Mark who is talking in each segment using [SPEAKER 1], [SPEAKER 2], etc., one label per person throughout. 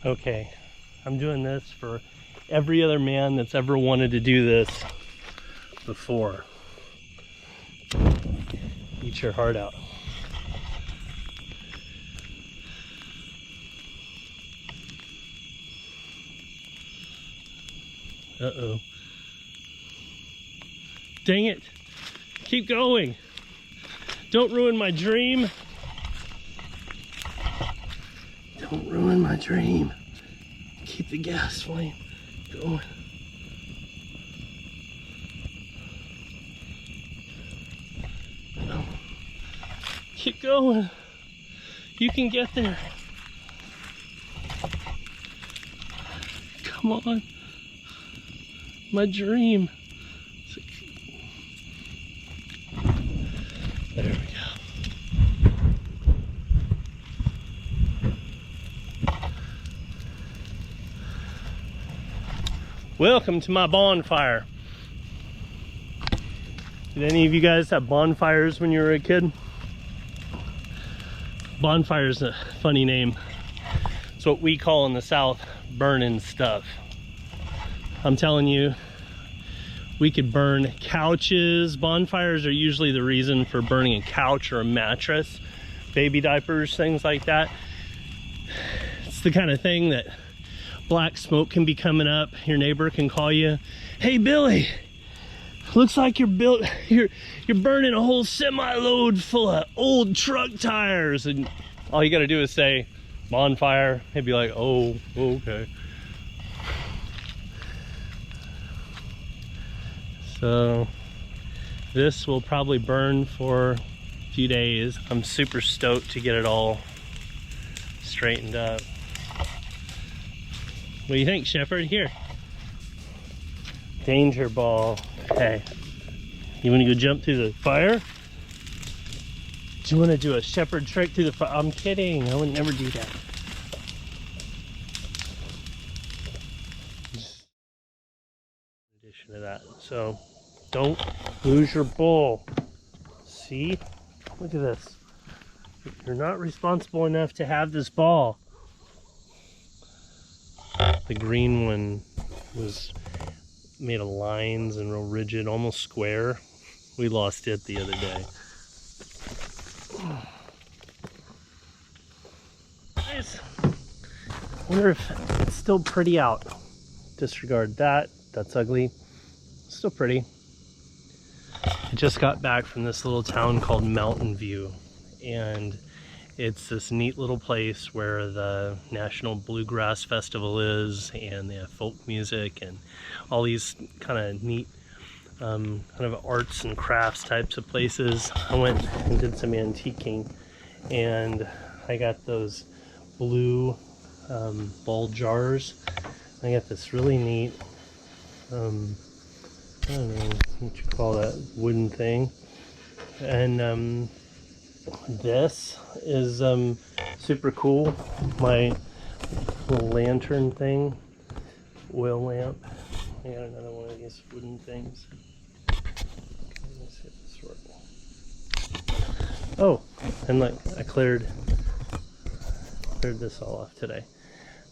[SPEAKER 1] Okay, I'm doing this for every other man that's ever wanted to do this before. Eat your heart out. Uh-oh. Dang it. Keep going. Don't ruin my dream. Don't ruin my dream. Keep the gas flame going. No. Keep going. You can get there. Come on. My dream. There we go. Welcome to my bonfire. Did any of you guys have bonfires when you were a kid? Bonfire's a funny name. It's what we call in the South burning stuff. I'm telling you, we could burn couches. Bonfires are usually the reason for burning a couch or a mattress, baby diapers, things like that. It's the kind of thing that black smoke can be coming up. Your neighbor can call you, "Hey Billy, looks like you're burning a whole semi-load full of old truck tires." And all you gotta do is say, "Bonfire." He'd be like, "Oh, okay." So this will probably burn for a few days. I'm super stoked to get it all straightened up. What do you think, Shepherd? Here. Danger ball. Hey, you want to go jump through the fire? Do you want to do a shepherd trick through the fire? I'm kidding. I would never do that. In addition to that, so don't lose your bowl. See? Look at this. You're not responsible enough to have this ball. The green one was made of lines and real rigid, almost square. We lost it the other day. Nice. I wonder if it's still pretty out. Disregard that. That's ugly. Still pretty. I just got back from this little town called Mountain View, and it's this neat little place where the National Bluegrass Festival is, and they have folk music and all these kind of neat kind of arts and crafts types of places. I went and did some antiquing, and I got those blue ball jars. I got this really neat I don't know what you call that wooden thing, and this is super cool. My little lantern thing, oil lamp. I got another one of these wooden things. Okay, let's hit this one. Oh, and like I cleared this all off today,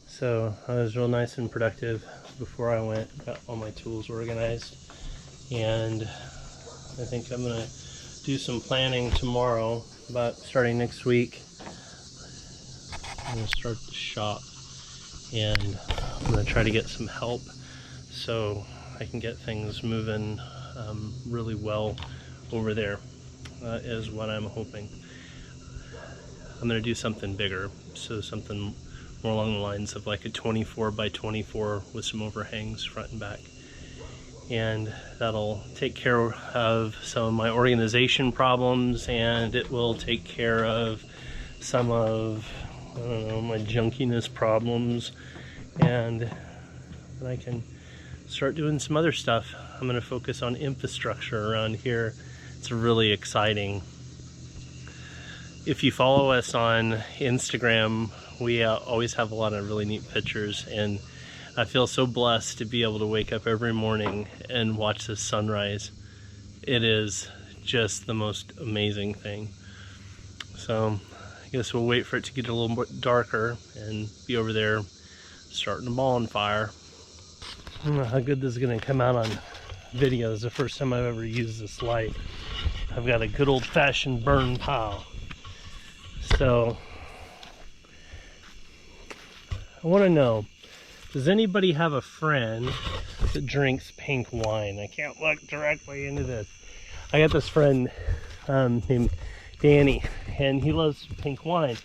[SPEAKER 1] so I was real nice and productive before I went. Got all my tools organized, and I think I'm gonna do some planning tomorrow about starting next week. I'm gonna start the shop, and I'm gonna try to get some help so I can get things moving really well over there, is what I'm hoping. I'm gonna do something bigger, so something more along the lines of like a 24 by 24 with some overhangs front and back. And that'll take care of some of my organization problems, and it will take care of some of, I don't know, my junkiness problems, and then I can start doing some other stuff. I'm going to focus on infrastructure around here. It's really exciting. If you follow us on Instagram, we always have a lot of really neat pictures, and I feel so blessed to be able to wake up every morning and watch the sunrise. It is just the most amazing thing. So I guess we'll wait for it to get a little more darker and be over there starting a bonfire. I don't know how good this is gonna come out on video. It's the first time I've ever used this light. I've got a good old-fashioned burn pile. So I want to know, does anybody have a friend that drinks pink wine? I can't look directly into this. I got this friend named Danny, and he loves pink wine.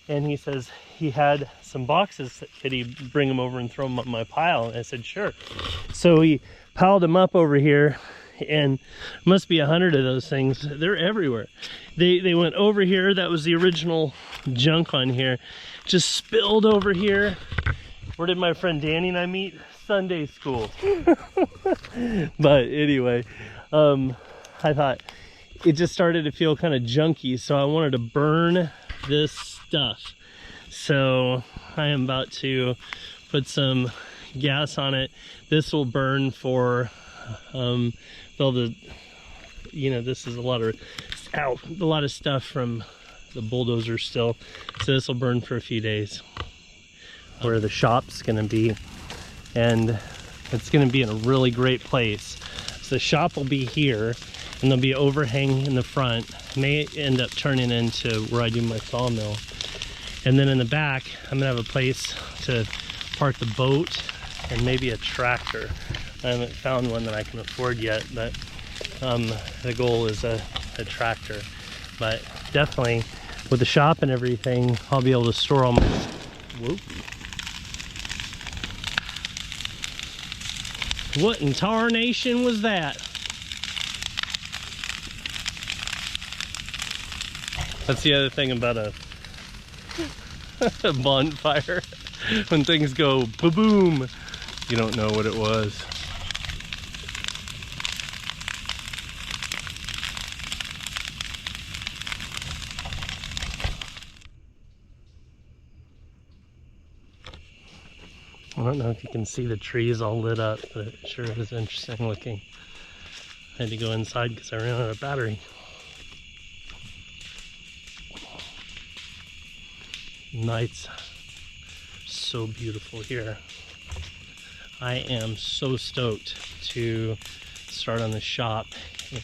[SPEAKER 1] And he says he had some boxes. Could he bring them over and throw them up my pile? And I said, sure. So he piled them up over here, and must be 100 of those things. They're everywhere. They went over here. That was the original junk on here. Just spilled over here. Where did my friend Danny and I meet? Sunday school. But anyway, I thought it just started to feel kind of junky, so I wanted to burn this stuff. So I am about to put some gas on it. This will burn for all the, you know, this is a lot of stuff from the bulldozer still, so this will burn for a few days. Where the shop's gonna be, and it's gonna be in a really great place. So the shop will be here, and there'll be an overhang in the front. May end up turning into where I do my sawmill. And then in the back, I'm gonna have a place to park the boat and maybe a tractor. I haven't found one that I can afford yet, but the goal is a tractor. But definitely with the shop and everything, I'll be able to store all my, whoop. What in tarnation was that? That's the other thing about a bonfire. When things go ba-boom, you don't know what it was. I don't know if you can see the trees all lit up, but it sure is interesting looking. I had to go inside because I ran out of battery. Nights so beautiful here. I am so stoked to start on the shop,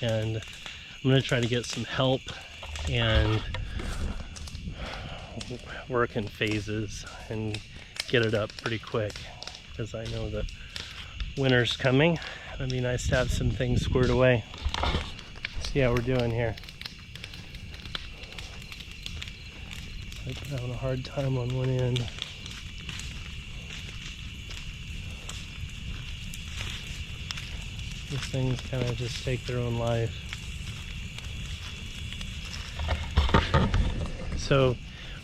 [SPEAKER 1] and I'm going to try to get some help and work in phases and get it up pretty quick, because I know that winter's coming. It'd be nice to have some things squared away. See how we're doing here. I'm having a hard time on one end. These things kind of just take their own life. So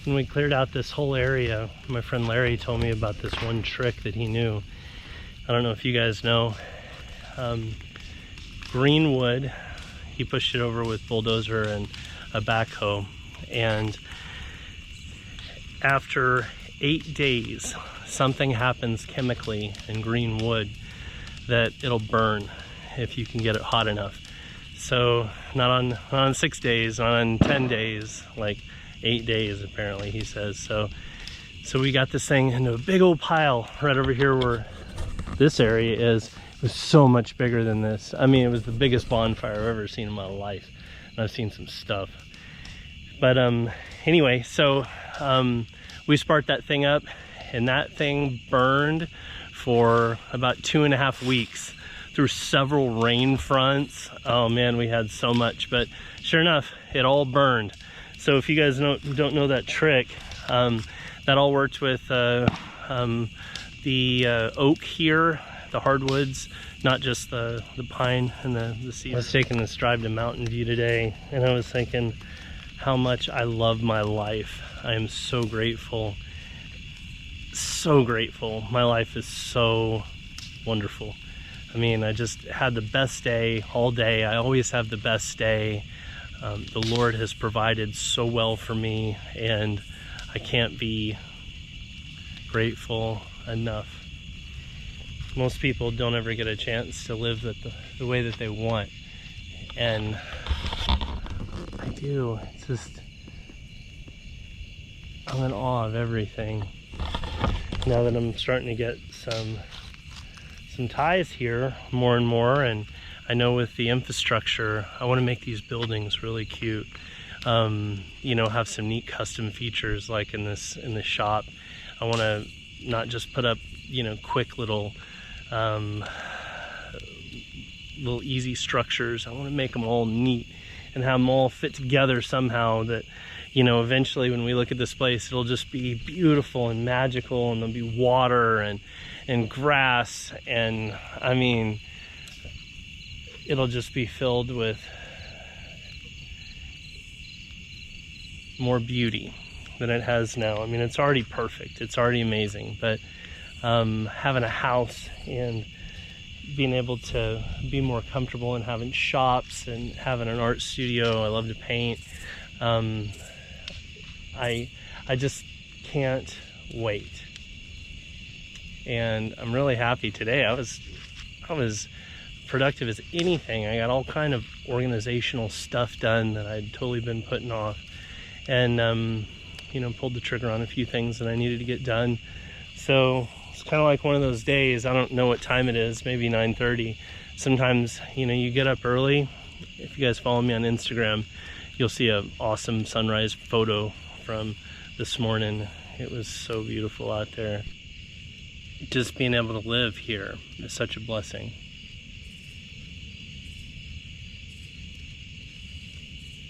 [SPEAKER 1] when we cleared out this whole area, my friend Larry told me about this one trick that he knew. I don't know if you guys know. Green wood, he pushed it over with bulldozer and a backhoe, and after 8 days, something happens chemically in green wood that it'll burn if you can get it hot enough. So not on 6 days, not on 10 days, like 8 days apparently, he says. So we got this thing into a big old pile right over here where this area is. It was so much bigger than this. I mean, it was the biggest bonfire I've ever seen in my life. And I've seen some stuff. But anyway, so we sparked that thing up, and that thing burned for about 2.5 weeks through several rain fronts. Oh man, we had so much, but sure enough, it all burned. So if you guys don't know that trick, that all worked with the oak here, the hardwoods, not just the pine and the cedar. I was taking this drive to Mountain View today, and I was thinking how much I love my life. I am so grateful. So grateful. My life is so wonderful. I mean, I just had the best day all day. I always have the best day. The Lord has provided so well for me, and I can't be grateful enough. Most people don't ever get a chance to live the way that they want, and I do. It's just, I'm in awe of everything. now that I'm starting to get some ties here more and more, and I know with the infrastructure, I want to make these buildings really cute. You know, have some neat custom features like in this shop. I want to not just put up, you know, quick little easy structures. I want to make them all neat and have them all fit together somehow, that, you know, eventually when we look at this place, it'll just be beautiful and magical, and there'll be water and grass, and I mean, it'll just be filled with more beauty than it has now. I mean, it's already perfect, it's already amazing, but having a house and being able to be more comfortable and having shops and having an art studio, I love to paint. I just can't wait. And I'm really happy today. I was productive as anything. I got all kind of organizational stuff done that I'd totally been putting off, and you know, pulled the trigger on a few things that I needed to get done. So it's kind of like one of those days. I don't know what time it is, maybe 9:30. Sometimes, you know, you get up early. If you guys follow me on Instagram, you'll see an awesome sunrise photo from this morning. It was so beautiful out there. Just being able to live here is such a blessing.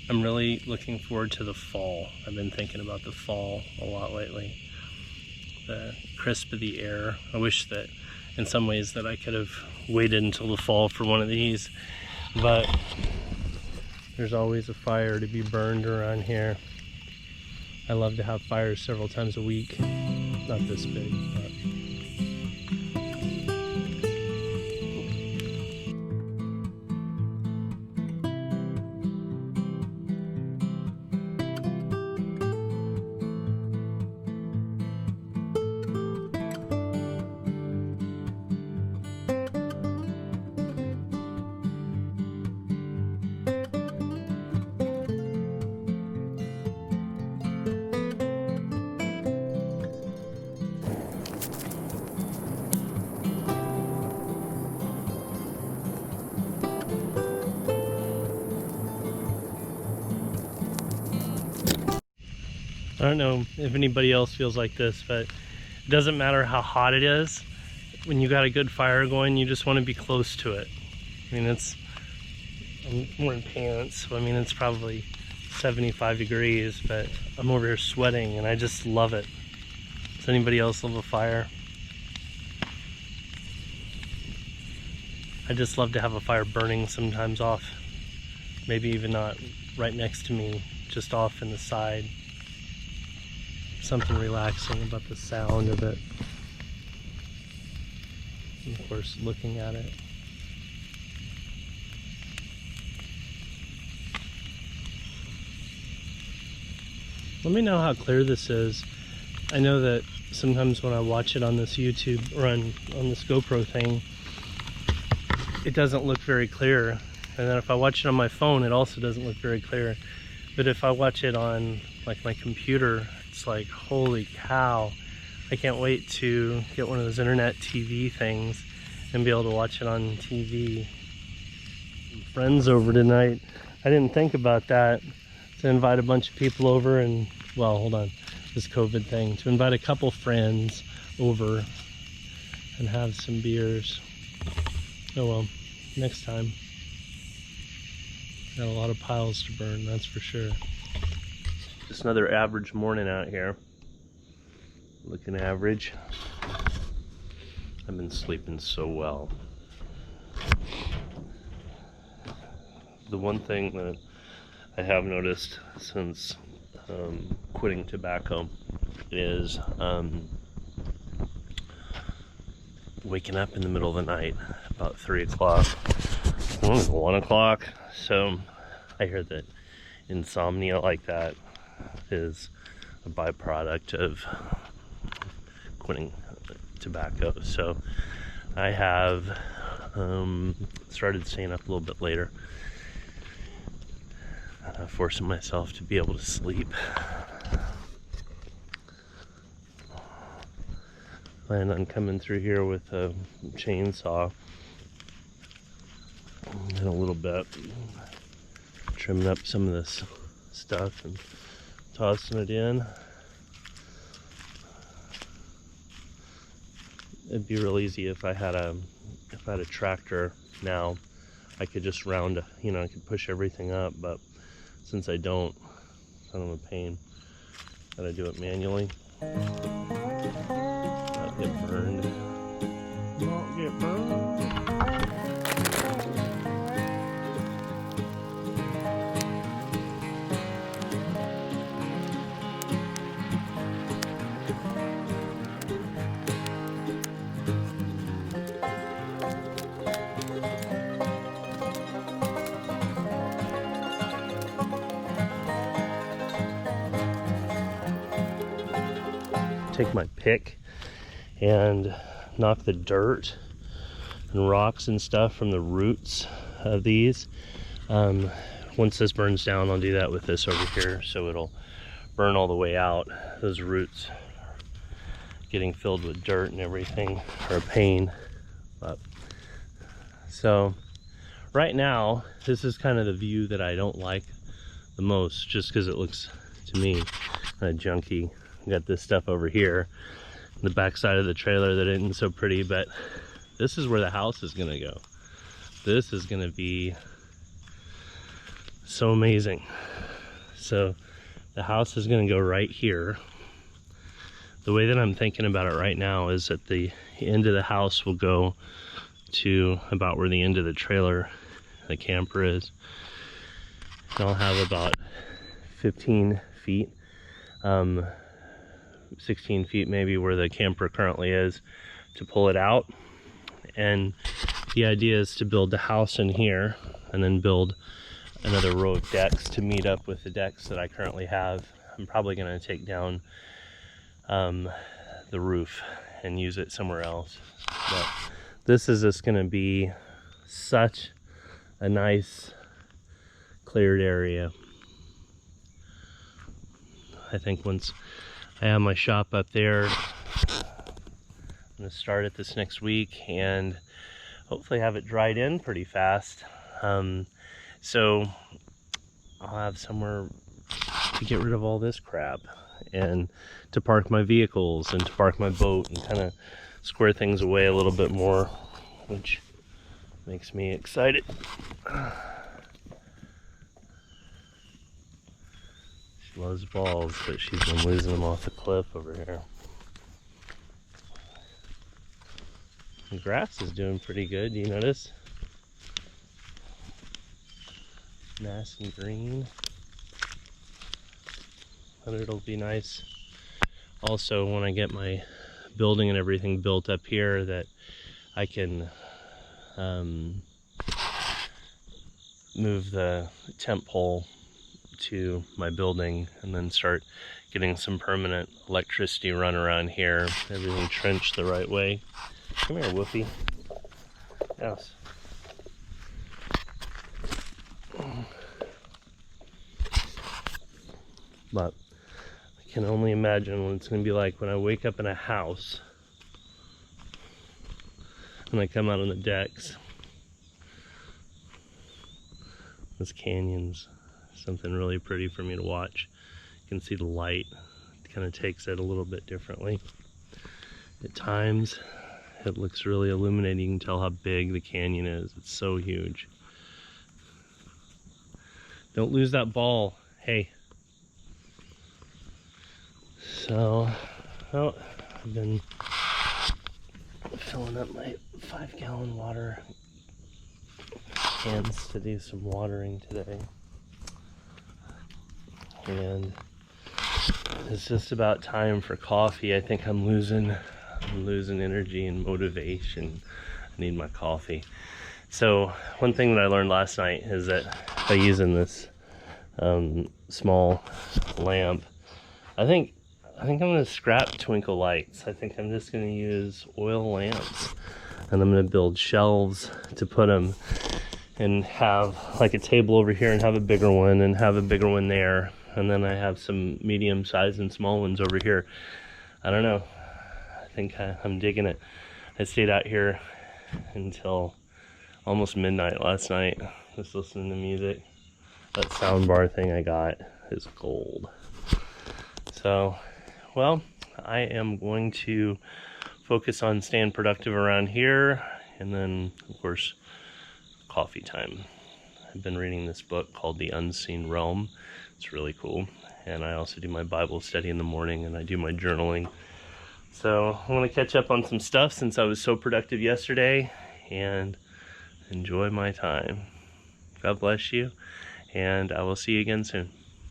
[SPEAKER 1] I'm really looking forward to the fall. I've been thinking about the fall a lot lately. The crisp of the air. I wish that in some ways that I could have waited until the fall for one of these, but there's always a fire to be burned around here. I love to have fires several times a week. Not this big, but I don't know if anybody else feels like this, but it doesn't matter how hot it is. When you got a good fire going, you just want to be close to it. I mean, I'm wearing pants, so I mean, it's probably 75 degrees, but I'm over here sweating and I just love it. Does anybody else love a fire? I just love to have a fire burning sometimes off. Maybe even not right next to me, just off in the side. Something relaxing about the sound of it. And of course, looking at it. Let me know how clear this is. I know that sometimes when I watch it on this YouTube or on this GoPro thing, it doesn't look very clear. And then if I watch it on my phone, it also doesn't look very clear. But if I watch it on like my computer, it's like, holy cow. I can't wait to get one of those internet TV things and be able to watch it on TV. Friends over tonight. I didn't think about that. To invite a bunch of people over and, well, hold on, this COVID thing. To invite a couple friends over and have some beers. Oh well, next time. Got a lot of piles to burn, that's for sure. Just another average morning out here. Looking average. I've been sleeping so well. The one thing that I have noticed since quitting tobacco is waking up in the middle of the night, about 3 o'clock, 1 o'clock. So I hear that insomnia like that is a byproduct of quitting tobacco. So I have started staying up a little bit later, forcing myself to be able to sleep. Plan on coming through here with a chainsaw in a little bit, trimming up some of this stuff and tossing it in. It'd be real easy if I had a tractor now. I could just round, you know, I could push everything up, but since I don't, it's kind of a pain. Gotta do it manually. Not get burned. Not get burned. Take my pick and knock the dirt and rocks and stuff from the roots of these. Once this burns down, I'll do that with this over here, so it'll burn all the way out. Those roots getting filled with dirt and everything are a pain. But so right now, this is kind of the view that I don't like the most, just because it looks to me kind of junky. Got this stuff over here, the back side of the trailer that isn't so pretty, but this is where the house is gonna go. This is gonna be so amazing. So the house is gonna go right here. The way that I'm thinking about it right now is that the end of the house will go to about where the end of the trailer, the camper is. And I'll have about 15 feet. 16 feet maybe where the camper currently is to pull it out. And the idea is to build the house in here and then build another row of decks to meet up with the decks that I currently have. I'm probably going to take down the roof and use it somewhere else. But this is just going to be such a nice cleared area. I think once I have my shop up there, I'm going to start it this next week and hopefully have it dried in pretty fast. So I'll have somewhere to get rid of all this crap and to park my vehicles and to park my boat and kind of square things away a little bit more, which makes me excited. She loves balls, but she's been losing them off the cliff over here. The grass is doing pretty good, do you notice? Nice and green. But it'll be nice also when I get my building and everything built up here that I can move the temp pole to my building and then start getting some permanent electricity run around here. Everything trenched the right way. Come here, Woofy. Yes. But I can only imagine what it's going to be like when I wake up in a house and I come out on the decks. This canyon's something really pretty for me to watch. You can see the light. It kind of takes it a little bit differently. At times, it looks really illuminating. You can tell how big the canyon is. It's so huge. Don't lose that ball. Hey. So, oh, I've been filling up my 5-gallon water cans to do some watering today. And it's just about time for coffee. I think I'm losing energy and motivation. I need my coffee. So one thing that I learned last night is that by using this small lamp, I think I'm gonna scrap twinkle lights. I think I'm just gonna use oil lamps, and I'm gonna build shelves to put them and have like a table over here and have a bigger one and have a bigger one there. And then I have some medium sized and small ones over here. I don't know. I think I'm digging it. I stayed out here until almost midnight last night, just listening to music. That sound bar thing I got is gold. So, well, I am going to focus on staying productive around here, and then, of course, coffee time. I've been reading this book called The Unseen Realm. It's really cool. And I also do my Bible study in the morning, and I do my journaling. So I want to catch up on some stuff since I was so productive yesterday, and enjoy my time. God bless you, and I will see you again soon.